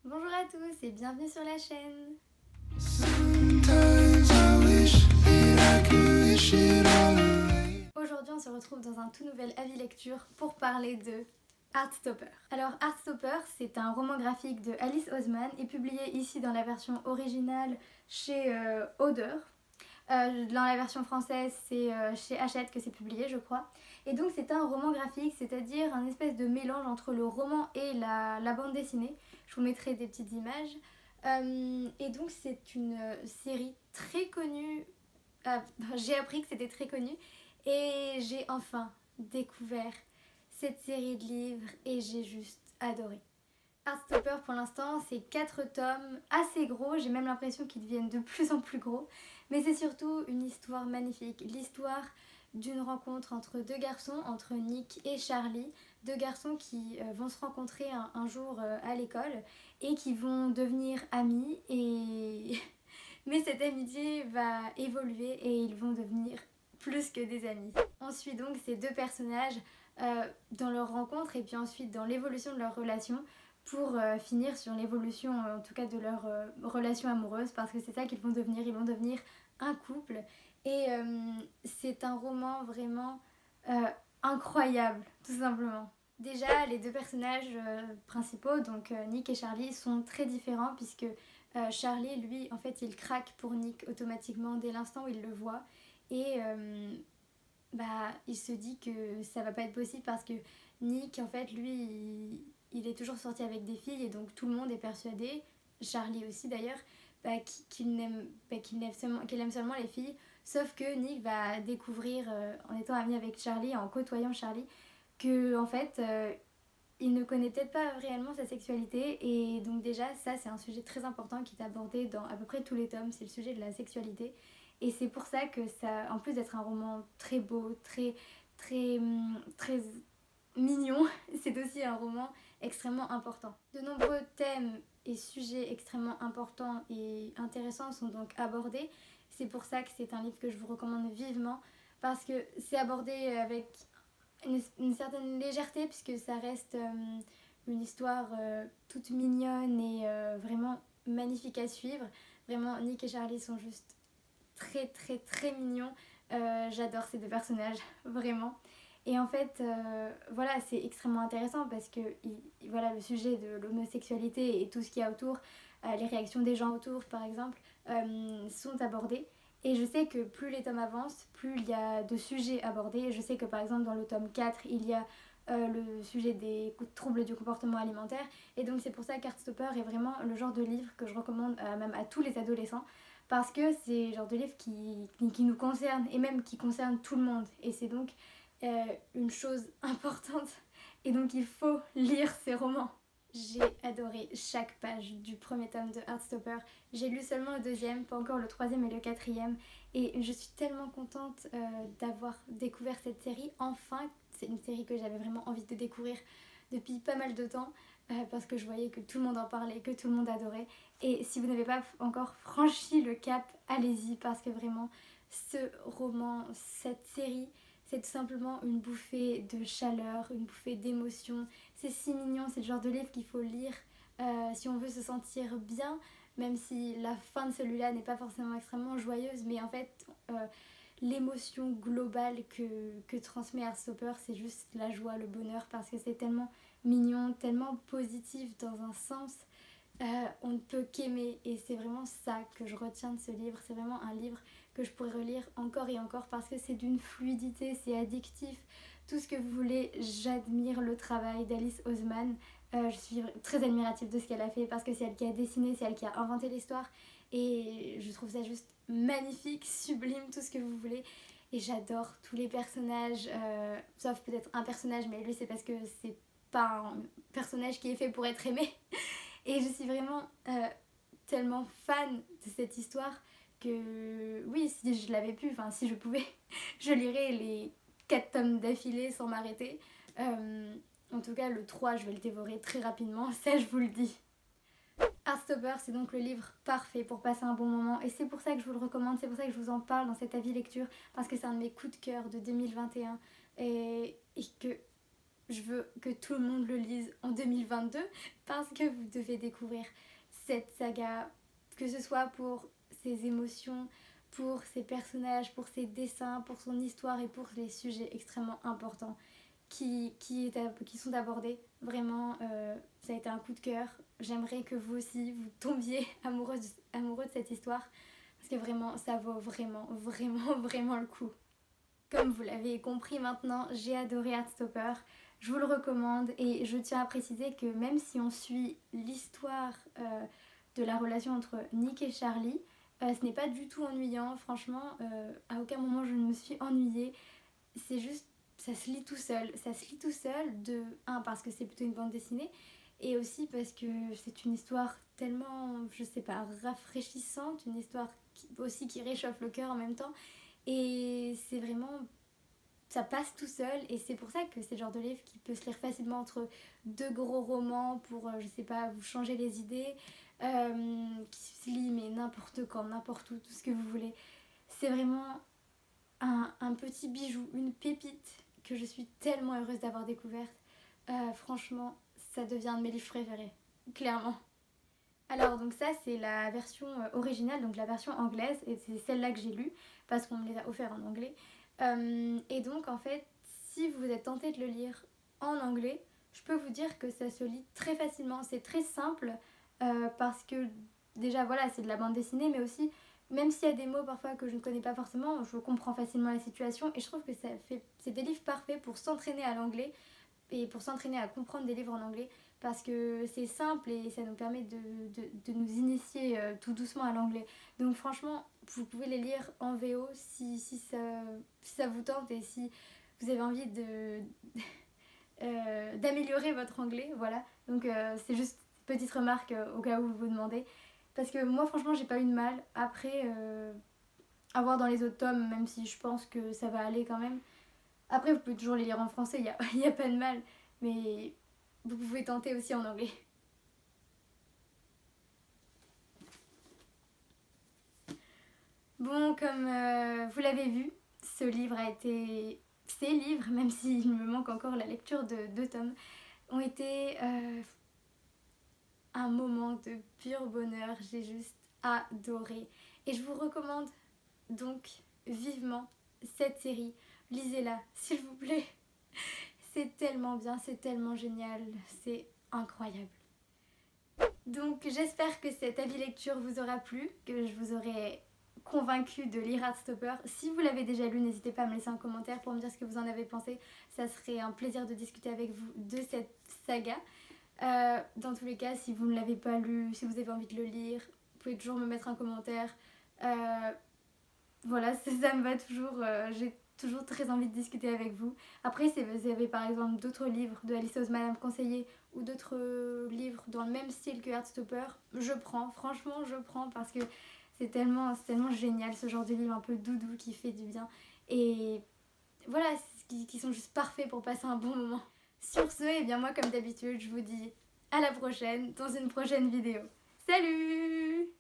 Bonjour à tous et bienvenue sur la chaîne. Aujourd'hui, on se retrouve dans un tout nouvel avis lecture pour parler de Heartstopper. Alors, Heartstopper, c'est un roman graphique de Alice Oseman et publié ici dans la version originale chez Oder. Dans la version française, c'est chez Hachette que c'est publié, je crois. Et donc, c'est un roman graphique, c'est-à-dire un espèce de mélange entre le roman et la bande dessinée. Je vous mettrai des petites images. Et donc, c'est une série très connue. J'ai appris que c'était très connu. Et j'ai enfin découvert cette série de livres et j'ai juste adoré. Heartstopper, pour l'instant, c'est 4 tomes assez gros, j'ai même l'impression qu'ils deviennent de plus en plus gros, mais c'est surtout une histoire magnifique, l'histoire d'une rencontre entre deux garçons, entre Nick et Charlie, deux garçons qui vont se rencontrer un jour à l'école et qui vont devenir amis, et mais cette amitié va évoluer et ils vont devenir plus que des amis. On suit donc ces deux personnages dans leur rencontre et puis ensuite dans l'évolution de leur relation pour finir sur l'évolution en tout cas de leur relation amoureuse, parce que c'est ça qu'ils vont devenir, ils vont devenir un couple. Et c'est un roman vraiment incroyable, tout simplement. Déjà, les deux personnages principaux, donc Nick et Charlie, sont très différents puisque Charlie, lui, en fait, il craque pour Nick automatiquement dès l'instant où il le voit. Et il se dit que ça va pas être possible parce que Nick, en fait, lui, il est toujours sorti avec des filles et donc tout le monde est persuadé, Charlie aussi d'ailleurs, qu'il aime seulement les filles. Sauf que Nick va découvrir, en étant ami avec Charlie, en côtoyant Charlie, que en fait, il ne connaît peut-être pas réellement sa sexualité. Et donc déjà, ça, c'est un sujet très important qui est abordé dans à peu près tous les tomes, c'est le sujet de la sexualité. Et c'est pour ça que ça, en plus d'être un roman très beau, très mignon, c'est aussi un roman extrêmement important. De nombreux thèmes et sujets extrêmement importants et intéressants sont donc abordés. C'est pour ça que c'est un livre que je vous recommande vivement, parce que c'est abordé avec une certaine légèreté, puisque ça reste une histoire toute mignonne et vraiment magnifique à suivre. Vraiment, Nick et Charlie sont juste très mignons. J'adore ces deux personnages, vraiment. Et en fait, voilà, c'est extrêmement intéressant parce que voilà, le sujet de l'homosexualité et tout ce qu'il y a autour, les réactions des gens autour par exemple, sont abordées. Et je sais que plus les tomes avancent, plus il y a de sujets abordés. Je sais que par exemple dans le tome 4, il y a le sujet des troubles du comportement alimentaire. Et donc c'est pour ça qu'Heartstopper est vraiment le genre de livre que je recommande même à tous les adolescents. Parce que c'est le genre de livre qui nous concerne et même qui concerne tout le monde. Et c'est donc une chose importante. Et donc il faut lire ces romans. J'ai adoré chaque page du premier tome de Heartstopper. J'ai lu seulement le deuxième, pas encore le troisième et le quatrième. Et je suis tellement contente d'avoir découvert cette série. Enfin, c'est une série que j'avais vraiment envie de découvrir depuis pas mal de temps. Parce que je voyais que tout le monde en parlait, que tout le monde adorait. Et si vous n'avez pas encore franchi le cap, allez-y, parce que vraiment, ce roman, cette série, c'est tout simplement une bouffée de chaleur, une bouffée d'émotion. C'est si mignon, c'est le genre de livre qu'il faut lire si on veut se sentir bien, même si la fin de celui-là n'est pas forcément extrêmement joyeuse, mais en fait, l'émotion globale que transmet Heartstopper, c'est juste la joie, le bonheur, parce que c'est tellement mignon, tellement positif dans un sens. On ne peut qu'aimer, et c'est vraiment ça que je retiens de ce livre. C'est vraiment un livre que je pourrais relire encore et encore parce que c'est d'une fluidité, c'est addictif, tout ce que vous voulez. J'admire le travail d'Alice Oseman. Je suis très admirative de ce qu'elle a fait parce que c'est elle qui a dessiné, c'est elle qui a inventé l'histoire, et je trouve ça juste magnifique, sublime, tout ce que vous voulez. Et j'adore tous les personnages, sauf peut-être un personnage, mais lui c'est parce que c'est pas un personnage qui est fait pour être aimé. Et je suis vraiment tellement fan de cette histoire que oui, si je l'avais pu, enfin si je pouvais, je lirais les 4 tomes d'affilée sans m'arrêter. En tout cas, le 3 je vais le dévorer très rapidement, ça je vous le dis. Heartstopper, c'est donc le livre parfait pour passer un bon moment, et c'est pour ça que je vous le recommande, c'est pour ça que je vous en parle dans cet avis lecture, parce que c'est un de mes coups de cœur de 2021 et que je veux que tout le monde le lise en 2022 parce que vous devez découvrir cette saga, que ce soit pour ses émotions, pour ses personnages, pour ses dessins, pour son histoire et pour les sujets extrêmement importants qui sont abordés. Vraiment, ça a été un coup de cœur. J'aimerais que vous aussi, vous tombiez amoureux de cette histoire parce que vraiment, ça vaut vraiment, vraiment, vraiment le coup. Comme vous l'avez compris maintenant, j'ai adoré Heartstopper. Je vous le recommande et je tiens à préciser que même si on suit l'histoire de la relation entre Nick et Charlie, ce n'est pas du tout ennuyant. Franchement, à aucun moment je ne me suis ennuyée. C'est juste, ça se lit tout seul. Ça se lit tout seul, parce que c'est plutôt une bande dessinée, et aussi parce que c'est une histoire tellement, je sais pas, rafraîchissante, une histoire qui réchauffe le cœur en même temps. Et c'est vraiment, ça passe tout seul, et c'est pour ça que c'est le genre de livre qui peut se lire facilement entre deux gros romans pour, je sais pas, vous changer les idées, qui se lit mais n'importe quand, n'importe où, tout ce que vous voulez. C'est vraiment un petit bijou, une pépite que je suis tellement heureuse d'avoir découverte. Franchement, ça devient un de mes livres préférés, clairement. Alors donc ça c'est la version originale, donc la version anglaise, et c'est celle-là que j'ai lue parce qu'on me les a offerts en anglais. Et donc en fait, si vous êtes tenté de le lire en anglais, je peux vous dire que ça se lit très facilement. C'est très simple parce que déjà voilà, c'est de la bande dessinée, mais aussi même s'il y a des mots parfois que je ne connais pas forcément, je comprends facilement la situation, et je trouve que c'est des livres parfaits pour s'entraîner à l'anglais et pour s'entraîner à comprendre des livres en anglais, parce que c'est simple et ça nous permet de nous initier tout doucement à l'anglais. Donc franchement, vous pouvez les lire en VO si ça vous tente et si vous avez envie d'améliorer votre anglais. Voilà, donc c'est juste une petite remarque au cas où vous vous demandez. Parce que moi franchement j'ai pas eu de mal. Après, à voir dans les autres tomes, même si je pense que ça va aller quand même. Après, vous pouvez toujours les lire en français, y a pas de mal. Mais vous pouvez tenter aussi en anglais. Bon, comme vous l'avez vu, ces livres, même s'il me manque encore la lecture de 2 tomes, ont été un moment de pur bonheur. J'ai juste adoré. Et je vous recommande donc vivement cette série. Lisez-la, s'il vous plaît. C'est tellement bien, c'est tellement génial, c'est incroyable. Donc j'espère que cet avis lecture vous aura plu, que je vous aurai convaincu de lire Heartstopper. Si vous l'avez déjà lu, n'hésitez pas à me laisser un commentaire pour me dire ce que vous en avez pensé. Ça serait un plaisir de discuter avec vous de cette saga. Dans tous les cas, si vous ne l'avez pas lu, si vous avez envie de le lire, vous pouvez toujours me mettre un commentaire. Voilà, ça me va toujours. J'ai toujours très envie de discuter avec vous. Après, si vous avez par exemple d'autres livres de Alice Oseman à me conseiller, ou d'autres livres dans le même style que Heartstopper, je prends. Franchement, je prends parce que c'est tellement génial, ce genre de livre un peu doudou qui fait du bien. Et voilà, qui sont juste parfaits pour passer un bon moment. Sur ce, et bien moi comme d'habitude, je vous dis à la prochaine dans une prochaine vidéo. Salut!